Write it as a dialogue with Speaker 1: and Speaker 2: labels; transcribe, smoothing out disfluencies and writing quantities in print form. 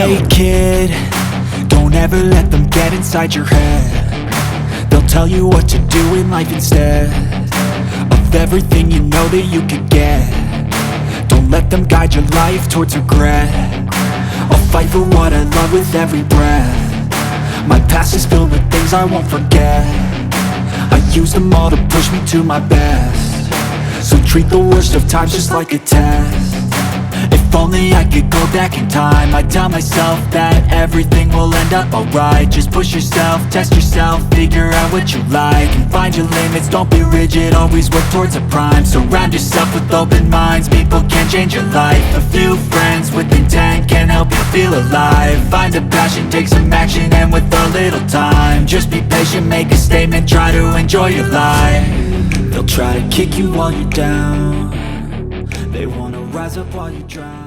Speaker 1: Hey kid, don't ever let them get inside your head. They'll tell you what to do in life instead of everything you know that you could get. Don't let them guide your life towards regret. I'll fight for what I love with every breath. My past is filled with things I won't forget. I use them all to push me to my best. So treat the worst of times just like a test. If only I could go back in time, I'd tell myself that everything will end up alright. Just push yourself, test yourself, figure out what you like, and find your limits, don't be rigid, always work towards a prime. Surround yourself with open minds, people can change your life. A few friends with intent can help you feel alive. Find a passion, take some action, and with a little time, just be patient, make a statement, try to enjoy your life. They'll try to kick you while you're down, they wanna rise up while you drown.